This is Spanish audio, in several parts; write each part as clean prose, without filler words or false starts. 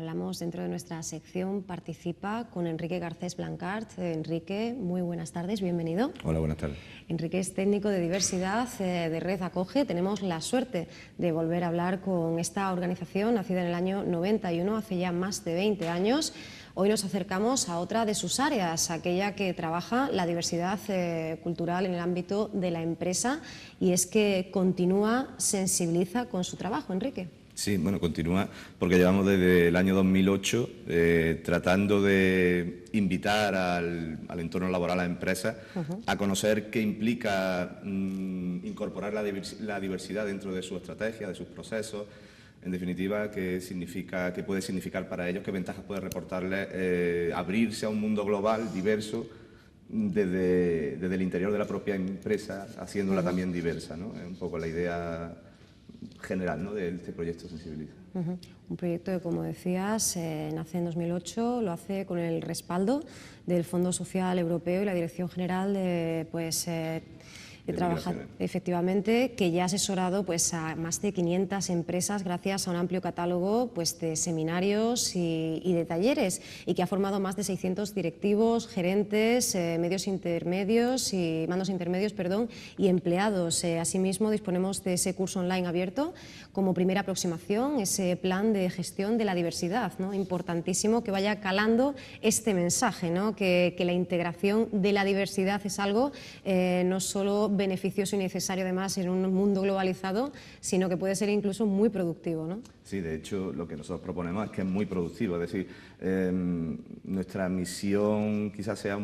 hablamos dentro de nuestra sección Participa con Enrique Garcés Blancart. Enrique, muy buenas tardes, bienvenido. Hola, buenas tardes. Enrique es técnico de diversidad de Red Acoge. Tenemos la suerte de volver a hablar con esta organización, nacida en el año 91, hace ya más de 20 años. Hoy nos acercamos a otra de sus áreas, aquella que trabaja la diversidad cultural en el ámbito de la empresa, y es que continúa, sensibiliza con su trabajo, Enrique. Sí, bueno, continúa porque llevamos desde el año 2008 tratando de invitar al entorno laboral a las empresas a conocer qué implica incorporar la diversidad dentro de su estrategia, de sus procesos. En definitiva, qué puede significar para ellos, qué ventajas puede reportarles abrirse a un mundo global, diverso, desde el interior de la propia empresa, haciéndola también diversa, ¿no? Es un poco la idea general, ¿no?, de este proyecto Sensibiliza. Un proyecto que, como decías, nace en 2008, lo hace con el respaldo del Fondo Social Europeo y la Dirección General de trabajar, efectivamente, que ya ha asesorado a más de 500 empresas gracias a un amplio catálogo de seminarios y de talleres, y que ha formado más de 600 directivos, gerentes, mandos intermedios, y empleados. Asimismo, disponemos de ese curso online abierto como primera aproximación, ese plan de gestión de la diversidad, ¿no? Importantísimo que vaya calando este mensaje, ¿no? Que la integración de la diversidad es algo no solo beneficioso y necesario además en un mundo globalizado, sino que puede ser incluso muy productivo, ¿no? Sí, de hecho, lo que nosotros proponemos es que es muy productivo, es decir, nuestra misión quizás sea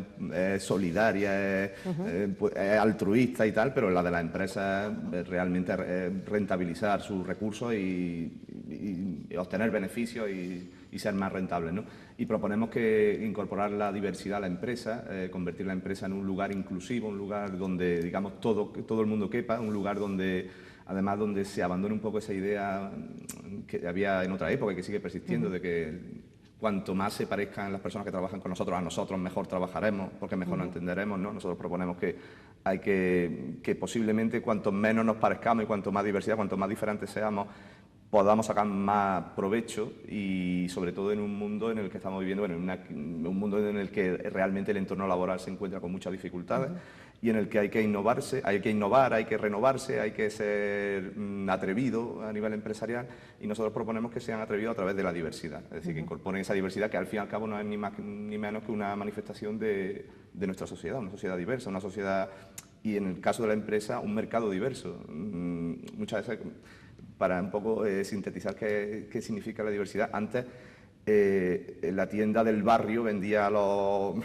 solidaria, es altruista y tal, pero la de la empresa es realmente rentabilizar sus recursos y obtener beneficios y ser más rentables, ¿no? Y proponemos que incorporar la diversidad a la empresa, convertir la empresa en un lugar inclusivo, un lugar donde, digamos, todo el mundo quepa, un lugar donde, además, donde se abandone un poco esa idea que había en otra época y que sigue persistiendo, de que cuanto más se parezcan las personas que trabajan con nosotros a nosotros, mejor trabajaremos, porque mejor nos entenderemos, ¿no? Nosotros proponemos que hay que posiblemente cuanto menos nos parezcamos y cuanto más diversidad, cuanto más diferentes seamos, podamos sacar más provecho, y sobre todo en un mundo en el que estamos viviendo, bueno, un mundo en el que realmente el entorno laboral se encuentra con muchas dificultades y en el que hay que innovar, hay que renovarse, hay que ser atrevido a nivel empresarial, y nosotros proponemos que sean atrevidos a través de la diversidad, es decir, que incorporen esa diversidad que al fin y al cabo no es ni más ni menos que una manifestación de nuestra sociedad, una sociedad diversa, una sociedad, y en el caso de la empresa, un mercado diverso. Muchas veces, para un poco sintetizar qué significa la diversidad, antes la tienda del barrio vendía a los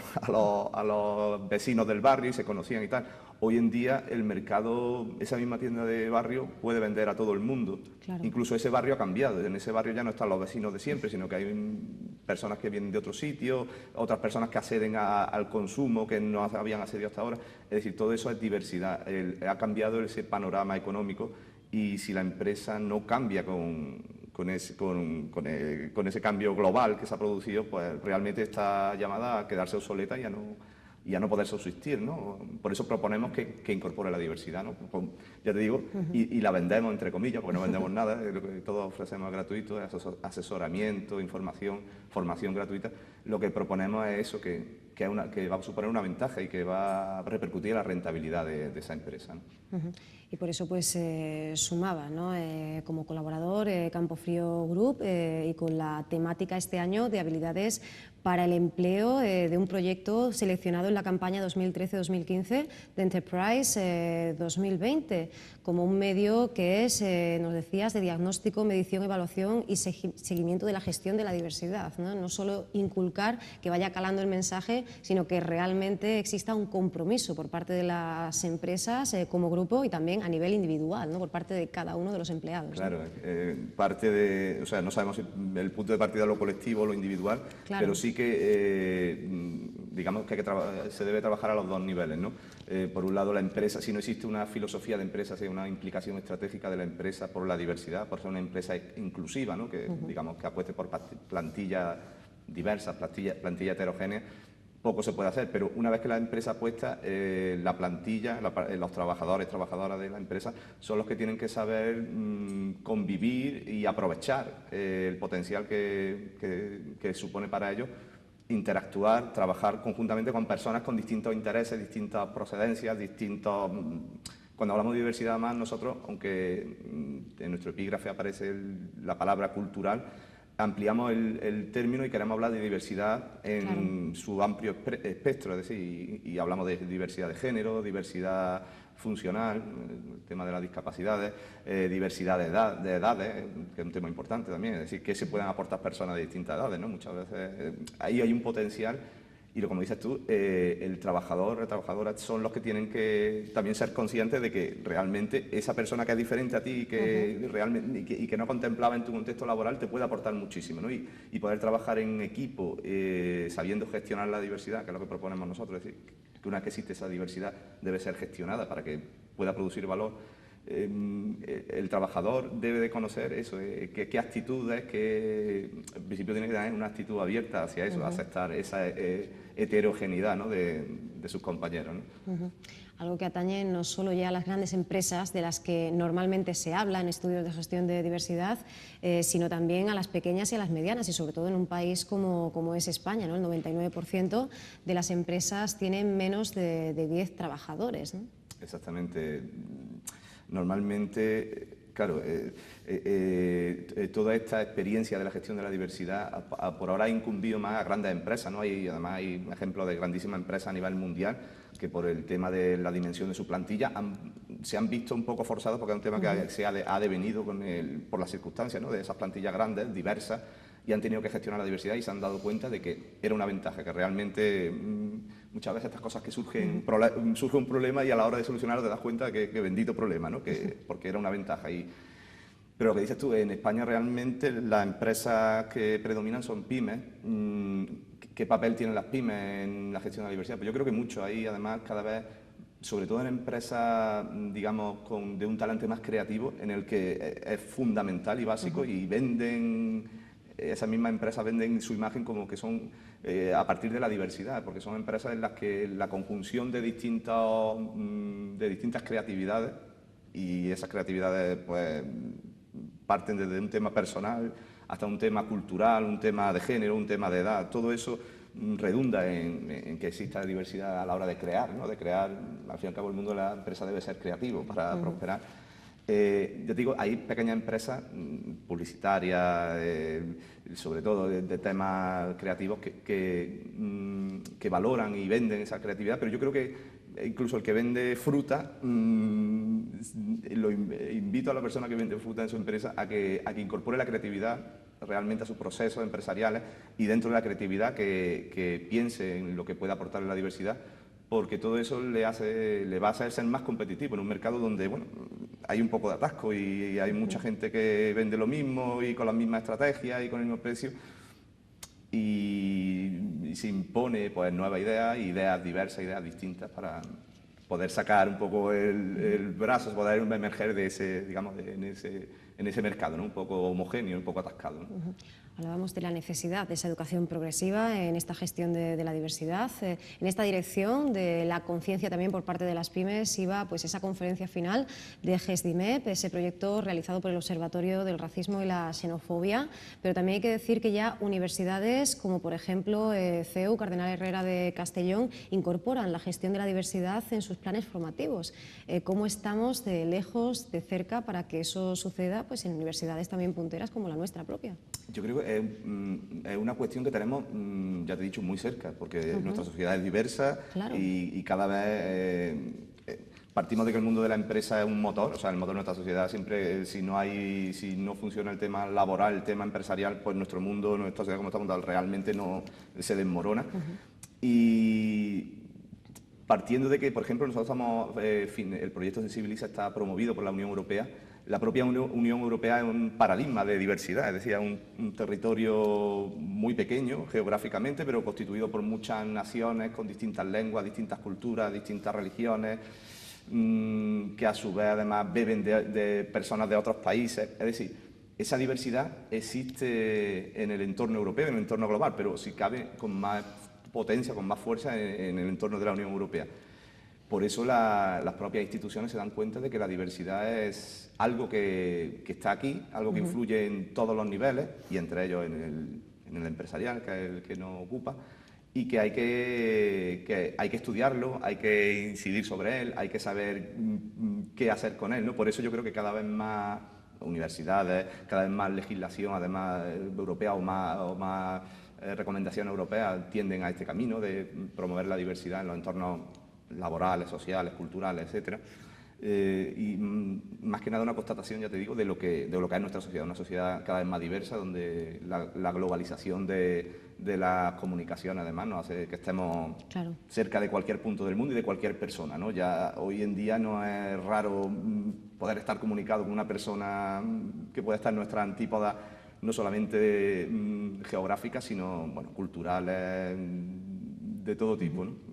vecinos del barrio y se conocían y tal. Hoy en día el mercado, esa misma tienda de barrio puede vender a todo el mundo. Claro. Incluso ese barrio ha cambiado. En ese barrio ya no están los vecinos de siempre, sino que hay personas que vienen de otros sitios, otras personas que acceden al consumo que no habían accedido hasta ahora. Es decir, todo eso es diversidad. Ha cambiado ese panorama económico, y si la empresa no cambia con ese cambio global que se ha producido, pues realmente está llamada a quedarse obsoleta y a no poder subsistir, ¿no? Por eso proponemos que incorpore la diversidad, ¿no? Ya te digo, y la vendemos entre comillas, porque no vendemos nada, lo que todos ofrecemos gratuito, es asesoramiento, información, formación gratuita. Lo que proponemos es eso, que va a suponer una ventaja y que va a repercutir en la rentabilidad de esa empresa, ¿no? Y por eso sumaba, ¿no? Como colaborador Campofrío Group, y con la temática este año de habilidades para el empleo, de un proyecto seleccionado en la campaña 2013-2015 de Enterprise 2020, como un medio que es, nos decías, de diagnóstico, medición, evaluación y seguimiento de la gestión de la diversidad, ¿no? No solo inculcar, que vaya calando el mensaje, sino que realmente exista un compromiso por parte de las empresas como grupo, y también a nivel individual, ¿no? Por parte de cada uno de los empleados. Claro, ¿no? O sea, no sabemos si el punto de partida es lo colectivo o lo individual, claro, pero sí que digamos que se debe trabajar a los dos niveles, ¿no? Por un lado, la empresa, si no existe una filosofía de empresa, si hay una implicación estratégica de la empresa por la diversidad, por ser una empresa inclusiva, ¿no? Que digamos que apueste por plantillas diversas, plantilla heterogénea, poco se puede hacer, pero una vez que la empresa puesta, la plantilla, los trabajadores, trabajadoras de la empresa son los que tienen que saber convivir y aprovechar el potencial que supone para ellos interactuar, trabajar conjuntamente con personas con distintos intereses, distintas procedencias, distintos... Cuando hablamos de diversidad, además, nosotros, aunque en nuestro epígrafe aparece la palabra cultural, ampliamos el término y queremos hablar de diversidad en su amplio espectro, es decir, y hablamos de diversidad de género, diversidad funcional, el tema de las discapacidades, diversidad de edades, que es un tema importante también, es decir, que se pueden aportar personas de distintas edades, ¿no? Muchas veces ahí hay un potencial. Y como dices tú, el trabajador, la trabajadora son los que tienen que también ser conscientes de que realmente esa persona que es diferente a ti y que, realmente, y que no contemplaba en tu contexto laboral te puede aportar muchísimo, ¿no? Y poder trabajar en equipo, sabiendo gestionar la diversidad, que es lo que proponemos nosotros, es decir, que una vez que existe esa diversidad debe ser gestionada para que pueda producir valor. El trabajador debe de conocer eso, qué actitudes, en principio tiene que tener una actitud abierta hacia eso, aceptar esa heterogeneidad, ¿no?, de sus compañeros, ¿no? Algo que atañe no solo ya a las grandes empresas de las que normalmente se habla en estudios de gestión de diversidad, sino también a las pequeñas y a las medianas, y sobre todo en un país como es España, ¿no? El 99% de las empresas tienen menos de 10 trabajadores, ¿no? Exactamente. Normalmente, claro, toda esta experiencia de la gestión de la diversidad por ahora ha incumbido más a grandes empresas, ¿no? Además hay ejemplos de grandísimas empresas a nivel mundial que por el tema de la dimensión de su plantilla se han visto un poco forzados porque es un tema que se ha devenido por las circunstancias, ¿no?, de esas plantillas grandes, diversas, y han tenido que gestionar la diversidad y se han dado cuenta de que era una ventaja, que realmente muchas veces estas cosas que surge un problema y a la hora de solucionarlo te das cuenta de que bendito problema, ¿no?, porque era una ventaja. Pero lo que dices tú, en España realmente las empresas que predominan son pymes. ¿Qué papel tienen las pymes en la gestión de la diversidad? Pues yo creo que mucho. Ahí además cada vez, sobre todo en empresas, digamos, de un talante más creativo, en el que es fundamental y básico, y esas mismas empresas venden su imagen como que son a partir de la diversidad, porque son empresas en las que la conjunción de distintas creatividades, y esas creatividades pues parten desde un tema personal hasta un tema cultural, un tema de género, un tema de edad, todo eso redunda en que exista diversidad a la hora de crear, ¿no? De crear, al fin y al cabo el mundo de la empresa debe ser creativo para prosperar. Yo te digo, hay pequeñas empresas publicitarias, sobre todo de temas creativos, que valoran y venden esa creatividad, pero yo creo que incluso el que vende fruta, invito a la persona que vende fruta en su empresa a que incorpore la creatividad realmente a sus procesos empresariales, y dentro de la creatividad que piense en lo que puede aportar la diversidad, porque todo eso le va a hacer ser más competitivo en un mercado donde, bueno, hay un poco de atasco y hay mucha gente que vende lo mismo y con las mismas estrategias y con el mismo precio, y se impone pues nuevas ideas diversas, ideas distintas para poder sacar un poco el brazo, poder emerger de ese, digamos, en ese mercado, ¿no?, un poco homogéneo, un poco atascado, ¿no? Hablábamos de la necesidad de esa educación progresiva en esta gestión de la diversidad. En esta dirección de la conciencia también por parte de las pymes iba pues esa conferencia final de GESDIMEP, ese proyecto realizado por el Observatorio del Racismo y la Xenofobia, pero también hay que decir que ya universidades como por ejemplo CEU, Cardenal Herrera de Castellón, incorporan la gestión de la diversidad en sus planes formativos. ¿Cómo estamos de lejos, de cerca, para que eso suceda pues en universidades también punteras como la nuestra propia? Yo creo que es una cuestión que tenemos, ya te he dicho, muy cerca, porque nuestra sociedad es diversa, claro, y cada vez partimos de que el mundo de la empresa es un motor, o sea, el motor de nuestra sociedad siempre, si no funciona el tema laboral, el tema empresarial, pues nuestro mundo, nuestra sociedad como está montada, realmente no se desmorona. Y partiendo de que, por ejemplo, nosotros estamos, el proyecto Sensibiliza está promovido por la Unión Europea. La propia Unión Europea es un paradigma de diversidad, es decir, es un territorio muy pequeño geográficamente, pero constituido por muchas naciones con distintas lenguas, distintas culturas, distintas religiones, que a su vez además beben de personas de otros países. Es decir, esa diversidad existe en el entorno europeo, en el entorno global, pero si cabe con más potencia, con más fuerza en el entorno de la Unión Europea. Por eso las propias instituciones se dan cuenta de que la diversidad es algo que está aquí, algo que influye en todos los niveles, y entre ellos en el empresarial, que es el que nos ocupa, y que hay que estudiarlo, hay que incidir sobre él, hay que saber qué hacer con él, ¿no? Por eso yo creo que cada vez más universidades, cada vez más legislación, además europea o más recomendaciones europeas tienden a este camino de promover la diversidad en los entornos laborales, sociales, culturales, etcétera. Y más que nada una constatación, ya te digo, de lo que es nuestra sociedad, una sociedad cada vez más diversa, donde la globalización de las comunicaciones además nos hace que estemos cerca de cualquier punto del mundo y de cualquier persona, ¿no? Ya hoy en día no es raro poder estar comunicado con una persona que puede estar en nuestra antípoda, no solamente geográfica, sino bueno, culturales, de todo tipo, ¿no?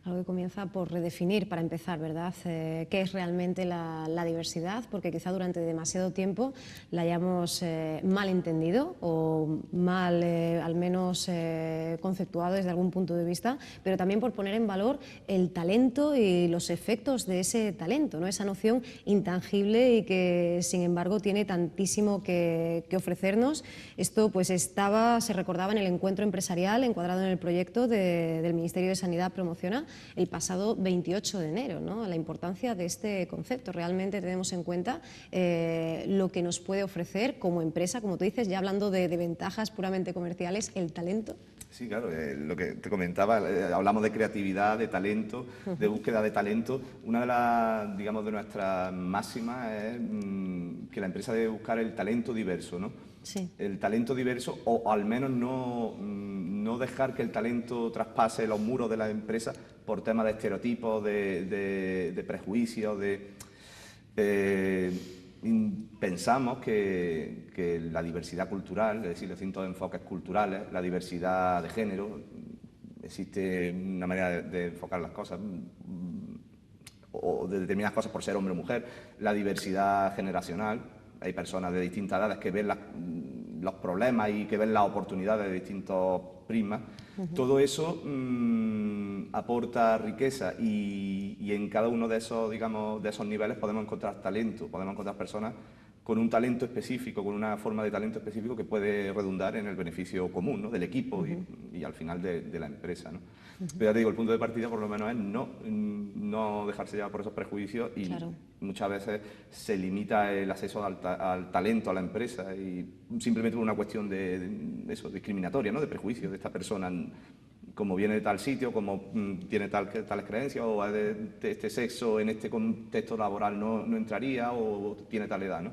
Algo que comienza por redefinir, para empezar, ¿verdad? ¿Qué es realmente la diversidad? Porque quizá durante demasiado tiempo la hayamos mal entendido o mal, al menos, conceptuado desde algún punto de vista, pero también por poner en valor el talento y los efectos de ese talento, ¿no? Esa noción intangible y que, sin embargo, tiene tantísimo que ofrecernos. Esto pues se recordaba en el encuentro empresarial encuadrado en el proyecto del Ministerio de Sanidad Promociona el pasado 28 de enero, ¿no? La importancia de este concepto. Realmente tenemos en cuenta lo que nos puede ofrecer como empresa, como tú dices, ya hablando de ventajas puramente comerciales, el talento. Sí, claro, lo que te comentaba, hablamos de creatividad, de talento, de búsqueda de talento. Una de las, digamos, de nuestras máximas es que la empresa debe buscar el talento diverso, ¿no? Sí. El talento diverso, o al menos no dejar que el talento traspase los muros de la empresa por temas de estereotipos, de prejuicios, pensamos que la diversidad cultural, es decir, los distintos enfoques culturales, la diversidad de género, existe una manera de enfocar las cosas, o de determinadas cosas por ser hombre o mujer, la diversidad generacional. Hay personas de distintas edades que ven los problemas y que ven las oportunidades de distintos prismas. Todo eso aporta riqueza y en cada uno de esos, digamos, de esos niveles podemos encontrar talento, podemos encontrar personas con un talento específico, con una forma de talento específico que puede redundar en el beneficio común, ¿no? Del equipo y al final de la empresa, ¿no? Pero ya te digo, el punto de partida por lo menos es no dejarse llevar por esos prejuicios y muchas veces se limita el acceso al talento a la empresa y simplemente por una cuestión de eso, discriminatoria, ¿no? De prejuicios de esta persona, como viene de tal sitio, como tiene tales creencias o es de este sexo, en este contexto laboral no entraría o tiene tal edad, ¿no?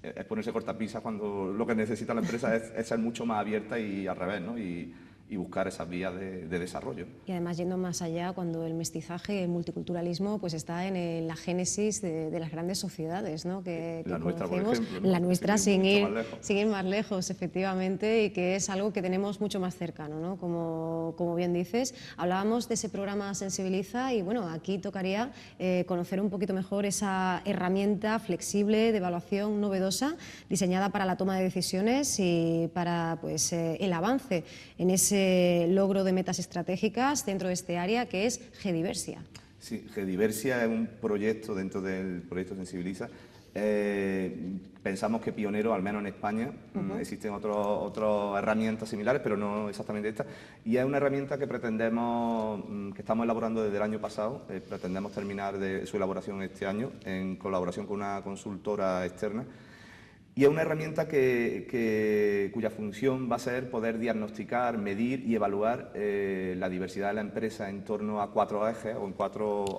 Es ponerse cortapisas cuando lo que necesita la empresa es ser mucho más abierta y al revés, ¿no? Y buscar esas vías de desarrollo. Y además yendo más allá, cuando el mestizaje, el multiculturalismo, pues está en la génesis de las grandes sociedades, ¿no? que la nuestra, conocemos, por ejemplo, ¿no? La nuestra sin ir más lejos, efectivamente, y que es algo que tenemos mucho más cercano, ¿no? Como bien dices. Hablábamos de ese programa Sensibiliza y bueno, aquí tocaría conocer un poquito mejor esa herramienta flexible de evaluación novedosa diseñada para la toma de decisiones y para pues, el avance en ese logro de metas estratégicas dentro de este área, que es Gediversia. Sí, Gediversia es un proyecto dentro del proyecto Sensibiliza. Pensamos que pionero, al menos en España. Existen otras herramientas similares, pero no exactamente esta. Y es una herramienta que que estamos elaborando desde el año pasado. Pretendemos terminar su elaboración este año en colaboración con una consultora externa. Y es una herramienta cuya función va a ser poder diagnosticar, medir y evaluar la diversidad de la empresa en torno a 4 ejes o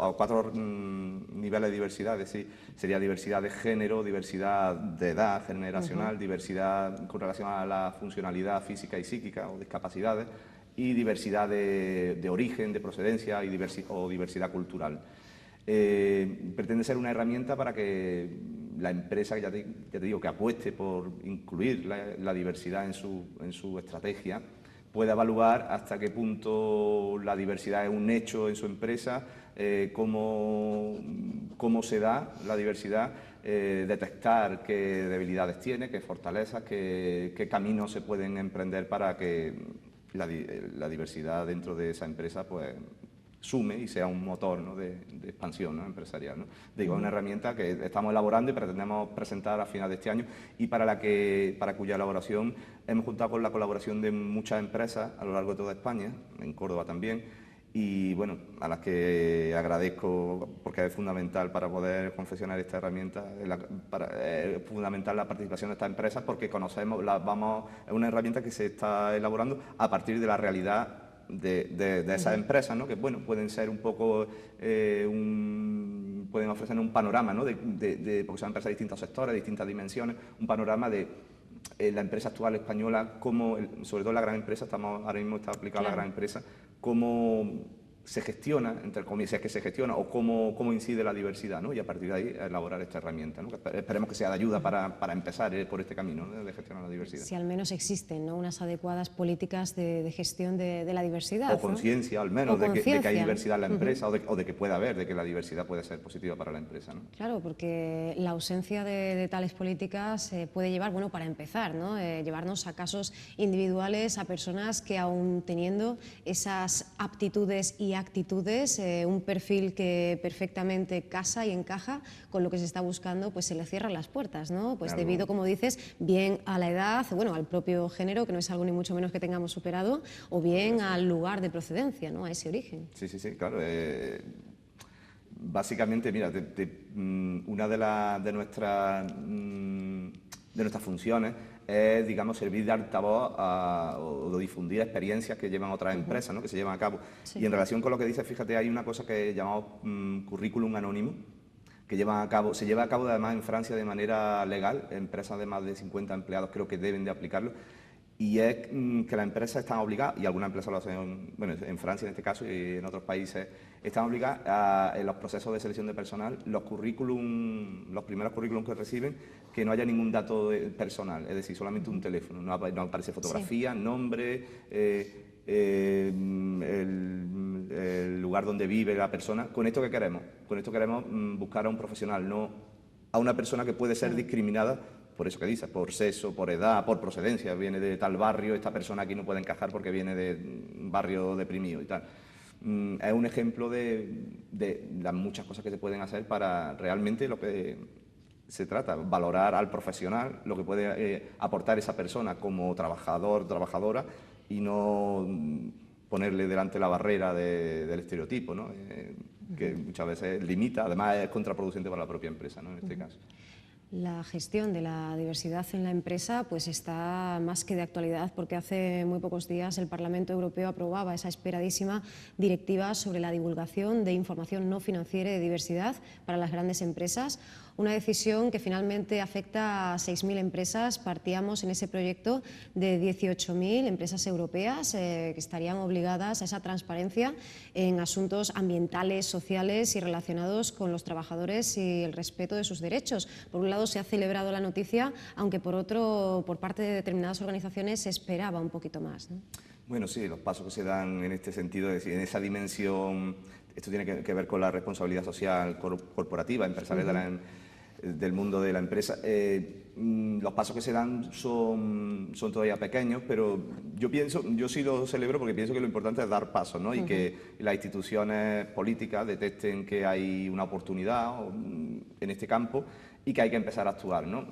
a cuatro niveles de diversidad. Es decir, sería diversidad de género, diversidad de edad generacional, diversidad con relación a la funcionalidad física y psíquica o discapacidades y diversidad de origen, de procedencia o diversidad cultural. Pretende ser una herramienta para que la empresa, ya te digo, que apueste por incluir la diversidad en su estrategia, pueda evaluar hasta qué punto la diversidad es un hecho en su empresa, cómo se da la diversidad, detectar qué debilidades tiene, qué fortalezas, qué caminos se pueden emprender para que la diversidad dentro de esa empresa pues sume y sea un motor, ¿no?, de expansión, ¿no?, empresarial, ¿no? Digo, es una herramienta que estamos elaborando y pretendemos presentar a final de este año y para cuya elaboración hemos contado con la colaboración de muchas empresas a lo largo de toda España, en Córdoba también, y bueno, a las que agradezco porque es fundamental para poder confeccionar esta herramienta, es fundamental la participación de estas empresas porque conocemos, es una herramienta que se está elaborando a partir de la realidad de esas empresas, ¿no?, que bueno, pueden ser un poco, pueden ofrecer un panorama, ¿no?, porque son empresas de distintos sectores, de distintas dimensiones, un panorama de la empresa actual española, sobre todo la gran empresa, ahora mismo está aplicada la gran empresa, cómo se gestiona, entre comillas, si es que se gestiona, o cómo incide la diversidad, ¿no?, y a partir de ahí elaborar esta herramienta, ¿no?, que esperemos que sea de ayuda para empezar por este camino, ¿no?, de gestionar la diversidad. Si al menos existen, ¿no?, unas adecuadas políticas de gestión de la diversidad. O conciencia, al menos, de que hay diversidad en la empresa, uh-huh. o de que pueda haber, de que la diversidad puede ser positiva para la empresa, ¿no? Claro, porque la ausencia de tales políticas puede llevar, bueno, para empezar, ¿no?, llevarnos a casos individuales, a personas que aún teniendo esas aptitudes y actitudes, un perfil que perfectamente casa y encaja con lo que se está buscando, pues se le cierran las puertas, ¿no? Pues claro. Debido, como dices, bien a la edad, bueno, al propio género, que no es algo ni mucho menos que tengamos superado, o bien al lugar de procedencia, ¿no?, a ese origen. Sí, claro. Básicamente, mira, una de nuestras funciones es, digamos, servir de altavoz o de difundir experiencias que llevan otras empresas, ¿no?, que se llevan a cabo. Sí. Y en relación con lo que dices, fíjate, hay una cosa que llamamos currículum anónimo, que se lleva a cabo además en Francia de manera legal, empresas de más de 50 empleados creo que deben de aplicarlo, y es que las empresas están obligadas, y algunas empresas lo hacen, bueno, en Francia en este caso y en otros países, están obligadas en los procesos de selección de personal, los primeros currículums que reciben, que no haya ningún dato personal, es decir, solamente un teléfono, no aparece fotografía, sí, nombre, el lugar donde vive la persona. ¿Con esto qué queremos? Con esto queremos buscar a un profesional, no a una persona que puede ser discriminada por eso que dices, por sexo, por edad, por procedencia. Viene de tal barrio, esta persona aquí no puede encajar porque viene de un barrio deprimido y tal. Es un ejemplo de las muchas cosas que se pueden hacer para realmente lo que se trata, valorar al profesional, lo que puede aportar esa persona como trabajador, trabajadora, y no ponerle delante la barrera del estereotipo, ¿no? Que muchas veces limita, además es contraproducente para la propia empresa, ¿no?, en este caso. La gestión de la diversidad en la empresa pues está más que de actualidad porque hace muy pocos días el Parlamento Europeo aprobaba esa esperadísima directiva sobre la divulgación de información no financiera y de diversidad para las grandes empresas. Una decisión que finalmente afecta a 6.000 empresas. Partíamos en ese proyecto de 18.000 empresas europeas que estarían obligadas a esa transparencia en asuntos ambientales, sociales y relacionados con los trabajadores y el respeto de sus derechos. Por un lado se ha celebrado la noticia, aunque por otro, por parte de determinadas organizaciones se esperaba un poquito más, ¿no? Bueno, sí, los pasos que se dan en este sentido, es decir, en esa dimensión, esto tiene que ver con la responsabilidad social corporativa, empresarial del mundo de la empresa. Los pasos que se dan son todavía pequeños, pero yo sí lo celebro porque pienso que lo importante es dar pasos, ¿no? Y que las instituciones políticas detecten que hay una oportunidad en este campo y que hay que empezar a actuar, ¿no?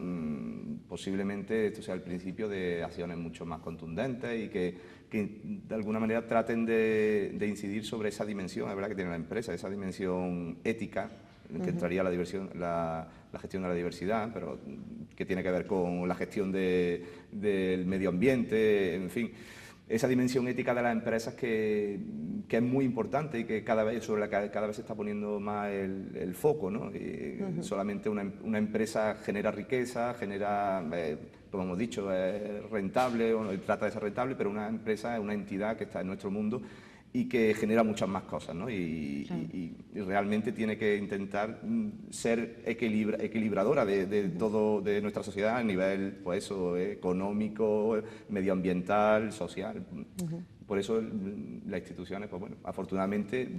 Posiblemente esto sea el principio de acciones mucho más contundentes y que de alguna manera traten de incidir sobre esa dimensión, es verdad, que tiene la empresa, esa dimensión ética, en que entraría la gestión de la diversidad, pero que tiene que ver con la gestión del medio ambiente, en fin. Esa dimensión ética de las empresas que es muy importante y que sobre la que cada vez se está poniendo más el foco, ¿no? Solamente una empresa genera riqueza, como hemos dicho, es rentable, o trata de ser rentable, pero una empresa es una entidad que está en nuestro mundo y que genera muchas más cosas, ¿no? Y realmente tiene que intentar ser equilibradora de todo, de nuestra sociedad a nivel, pues eso, económico, medioambiental, social. Por eso las instituciones, pues bueno, afortunadamente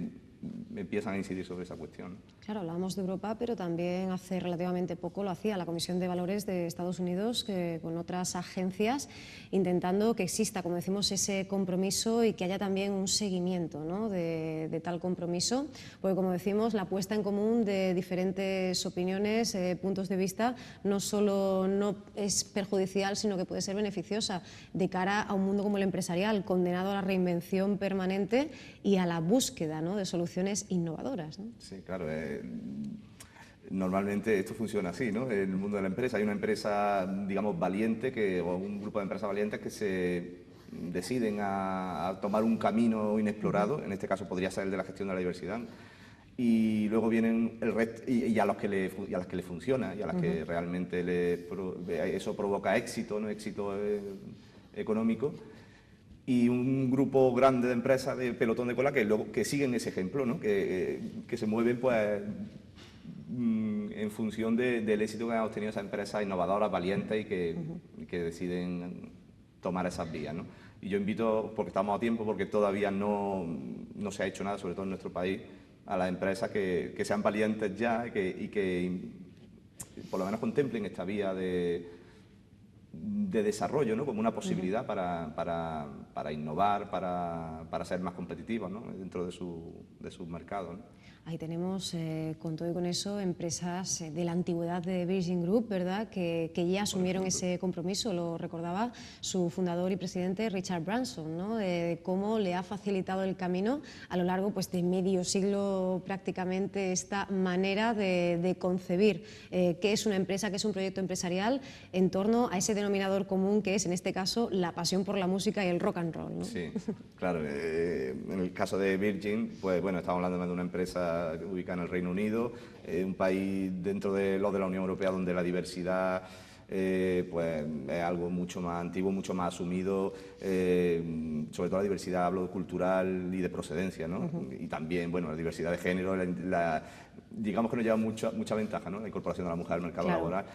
empiezan a incidir sobre esa cuestión. Claro, hablábamos de Europa, pero también hace relativamente poco lo hacía la Comisión de Valores de Estados Unidos con otras agencias, intentando que exista, como decimos, ese compromiso y que haya también un seguimiento, ¿no?, de tal compromiso, porque, como decimos, la puesta en común de diferentes opiniones, puntos de vista, no solo no es perjudicial, sino que puede ser beneficiosa de cara a un mundo como el empresarial, condenado a la reinvención permanente y a la búsqueda, ¿no?, de soluciones innovadoras, ¿no? Sí, claro. Normalmente esto funciona así, ¿no? En el mundo de la empresa hay una empresa, digamos, valiente, o un grupo de empresas valientes que se deciden a tomar un camino inexplorado, en este caso podría ser el de la gestión de la diversidad, y luego vienen el resto, y a las que le funciona, y a las que realmente eso provoca éxito, no éxito económico, y un grupo grande de empresas de pelotón de cola que siguen ese ejemplo, ¿no? Que se mueven pues en función del éxito que han obtenido esas empresas innovadoras, valientes y que deciden tomar esas vías, ¿no? Y yo invito, porque estamos a tiempo, porque todavía no se ha hecho nada, sobre todo en nuestro país, a las empresas que sean valientes ya y que por lo menos contemplen esta vía de desarrollo, ¿no?, como una posibilidad para innovar, para ser más competitivos, ¿no?, dentro de sus mercados, ¿no? Ahí tenemos, con todo y con eso, empresas de la antigüedad de Virgin Group, ¿verdad?, que ya asumieron ese compromiso, lo recordaba su fundador y presidente Richard Branson, ¿no?, de cómo le ha facilitado el camino a lo largo, pues, de medio siglo prácticamente, esta manera de concebir qué es una empresa, qué es un proyecto empresarial, en torno a ese denominador común que es, en este caso, la pasión por la música y el rock and roll, ¿no? Sí, claro. En el caso de Virgin, pues bueno, estamos hablando de una empresa ubicada en el Reino Unido, un país dentro de los de la Unión Europea donde la diversidad pues es algo mucho más antiguo, mucho más asumido, sobre todo la diversidad, hablo, cultural y de procedencia, ¿no? Y también, bueno, la diversidad de género, digamos que nos lleva mucha ventaja, ¿no?, la incorporación de la mujer al mercado laboral.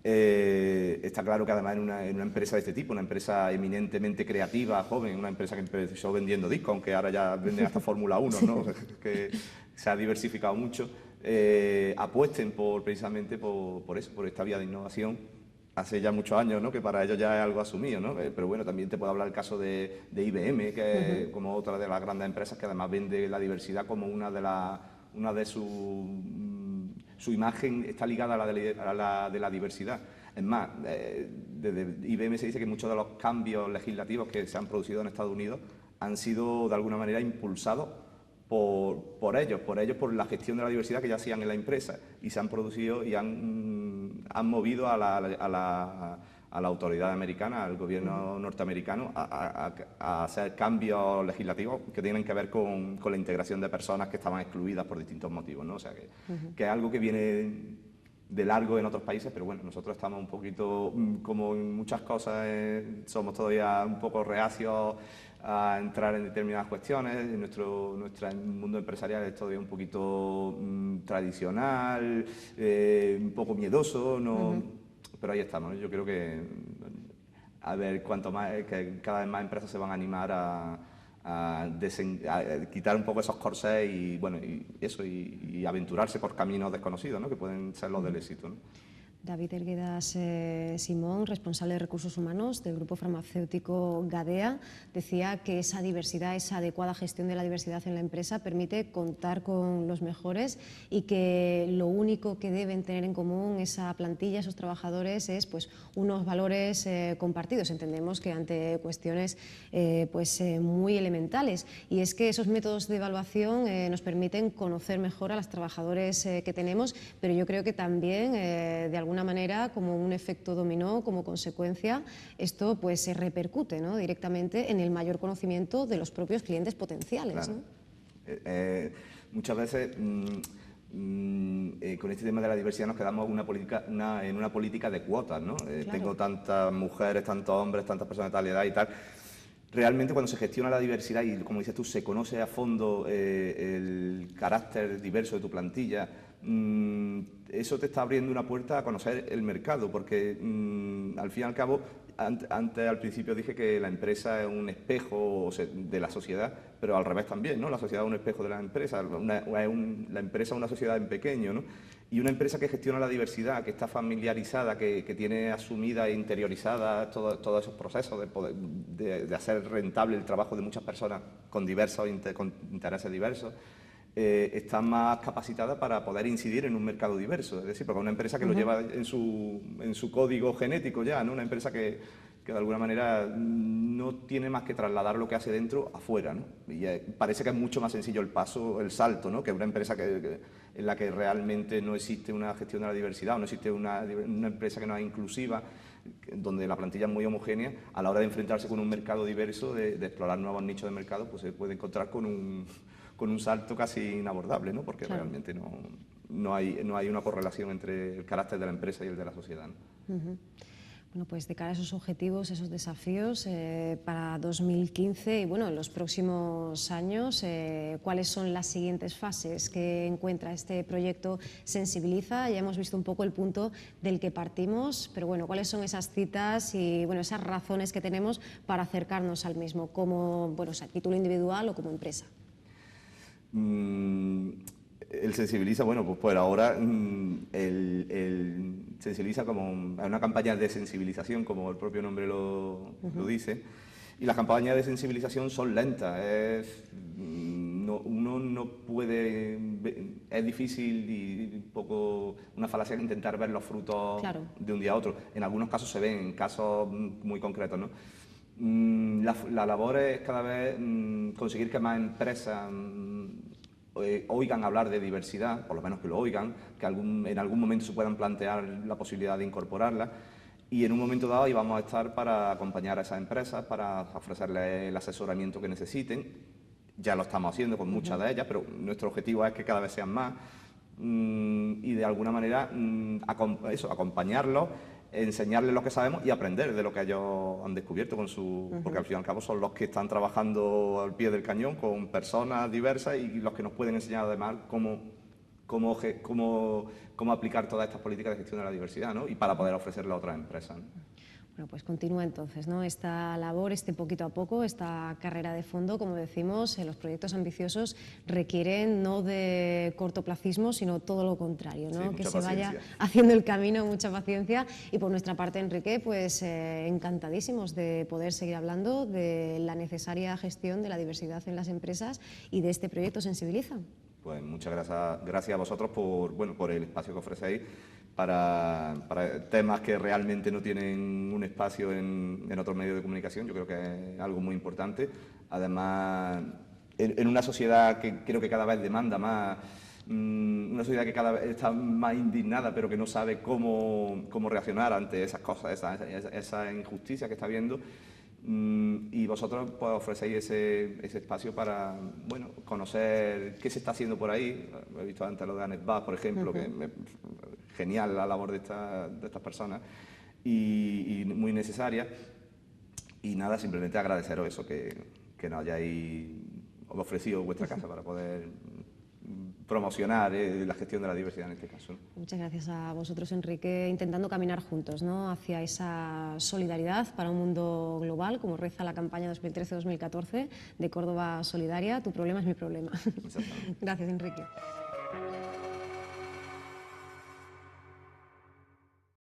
Está claro que además en una empresa de este tipo, una empresa eminentemente creativa, joven, una empresa que empezó vendiendo discos, aunque ahora ya venden hasta Fórmula 1, ¿no?, que se ha diversificado mucho, apuesten precisamente por eso, por esta vía de innovación, hace ya muchos años, ¿no?, que para ellos ya es algo asumido, ¿no? Pero bueno, también te puedo hablar el caso de IBM, que es como otra de las grandes empresas que además vende la diversidad como una de su imagen está ligada a la de la diversidad. Es más, desde IBM se dice que muchos de los cambios legislativos que se han producido en Estados Unidos han sido de alguna manera impulsados por ellos, por la gestión de la diversidad que ya hacían en la empresa, y se han producido y han movido a la autoridad americana, al gobierno norteamericano, a hacer cambios legislativos que tienen que ver con la integración de personas que estaban excluidas por distintos motivos, ¿no? O sea, que es algo que viene de largo en otros países, pero bueno, nosotros estamos un poquito, como en muchas cosas, somos todavía un poco reacios a entrar en determinadas cuestiones. Nuestro mundo empresarial es todavía un poquito tradicional, un poco miedoso, ¿no? Pero ahí estamos, ¿no? Yo creo que a ver cuanto más, que cada vez más empresas se van a animar a quitar un poco esos corsés y bueno, y aventurarse por caminos desconocidos, ¿no?, que pueden ser los del éxito, ¿no? David Elguedas Simón, responsable de Recursos Humanos del grupo farmacéutico Gadea, decía que esa diversidad, esa adecuada gestión de la diversidad en la empresa permite contar con los mejores y que lo único que deben tener en común esa plantilla, esos trabajadores, es pues unos valores compartidos. Entendemos que ante cuestiones muy elementales, y es que esos métodos de evaluación nos permiten conocer mejor a los trabajadores que tenemos, pero yo creo que también de alguna manera, como un efecto dominó, como consecuencia, esto pues se repercute, ¿no?, directamente en el mayor conocimiento de los propios clientes potenciales, claro, ¿no? Muchas veces con este tema de la diversidad nos quedamos en una política de cuotas, ¿no? Claro. Tengo tantas mujeres, tantos hombres, tantas personas de tal edad y tal. Realmente, cuando se gestiona la diversidad y, como dices tú, se conoce a fondo el carácter diverso de tu plantilla, eso te está abriendo una puerta a conocer el mercado, porque al fin y al cabo Antes, al principio, dije que la empresa es un espejo de la sociedad, pero al revés también, ¿no? La sociedad es un espejo de la empresa, la empresa es una sociedad en pequeño, ¿no? Y una empresa que gestiona la diversidad, que está familiarizada, que tiene asumida e interiorizada todos esos procesos de hacer rentable el trabajo de muchas personas con intereses diversos, está más capacitada para poder incidir en un mercado diverso. Es decir, porque es una empresa que lo lleva en su código genético ya, ¿no? Una empresa que de alguna manera no tiene más que trasladar lo que hace dentro afuera, ¿no? Y parece que es mucho más sencillo el salto, ¿no? Que una empresa en la que realmente no existe una gestión de la diversidad, o no existe una empresa que no es inclusiva, donde la plantilla es muy homogénea, a la hora de enfrentarse con un mercado diverso, de explorar nuevos nichos de mercado, pues se puede encontrar con un salto casi inabordable, ¿no? Porque claro, realmente no hay una correlación entre el carácter de la empresa y el de la sociedad, ¿no? Bueno, pues de cara a esos objetivos, esos desafíos para 2015 y bueno, en los próximos años, ¿cuáles son las siguientes fases que encuentra este proyecto Sensibiliza? Ya hemos visto un poco el punto del que partimos, pero bueno, ¿cuáles son esas citas y bueno, esas razones que tenemos para acercarnos al mismo, como, bueno, a título individual o como empresa? El Sensibiliza, bueno, pues por ahora el Sensibiliza como una campaña de sensibilización, como el propio nombre lo dice, y las campañas de sensibilización son lentas, uno no puede, es difícil y un poco una falacia intentar ver los frutos de un día a otro. En algunos casos se ven, en casos muy concretos, ¿no? La labor es cada vez conseguir que más empresas oigan hablar de diversidad, por lo menos que lo oigan, que en algún momento se puedan plantear la posibilidad de incorporarla, y en un momento dado ahí vamos a estar para acompañar a esas empresas, para ofrecerles el asesoramiento que necesiten. Ya lo estamos haciendo con muchas de ellas, pero nuestro objetivo es que cada vez sean más y de alguna manera acompañarlos, enseñarles lo que sabemos y aprender de lo que ellos han descubierto porque al fin y al cabo son los que están trabajando al pie del cañón con personas diversas y los que nos pueden enseñar además cómo aplicar todas estas políticas de gestión de la diversidad, ¿no? Y para poder ofrecerle a otras empresas, ¿no? Bueno, pues continúa entonces, ¿no? Esta labor, poquito a poco, esta carrera de fondo, como decimos, los proyectos ambiciosos requieren no de cortoplacismo, sino todo lo contrario, ¿no? Sí, que se paciencia. vaya haciendo el camino, mucha paciencia. Y por nuestra parte, Enrique, pues encantadísimos de poder seguir hablando de la necesaria gestión de la diversidad en las empresas y de este proyecto Sensibiliza. Pues muchas gracias a vosotros por el espacio que ofrecéis para temas que realmente no tienen un espacio en otros medios de comunicación. Yo creo que es algo muy importante. Además, en una sociedad que creo que cada vez demanda más, una sociedad que cada vez está más indignada, pero que no sabe cómo reaccionar ante esas cosas, esa injusticia que está habiendo. Y vosotros pues, ofrecéis ese espacio para conocer qué se está haciendo por ahí. He visto antes lo de ANESBAS, por ejemplo, que genial la labor de estas personas y muy necesaria. Y nada, simplemente agradeceros eso, que nos hayáis ofrecido vuestra casa para poder promocionar la gestión de la diversidad en este caso, ¿no? Muchas gracias a vosotros, Enrique, intentando caminar juntos, ¿no? Hacia esa solidaridad para un mundo global, como reza la campaña 2013-2014 de Córdoba Solidaria. Tu problema es mi problema. Gracias, Enrique.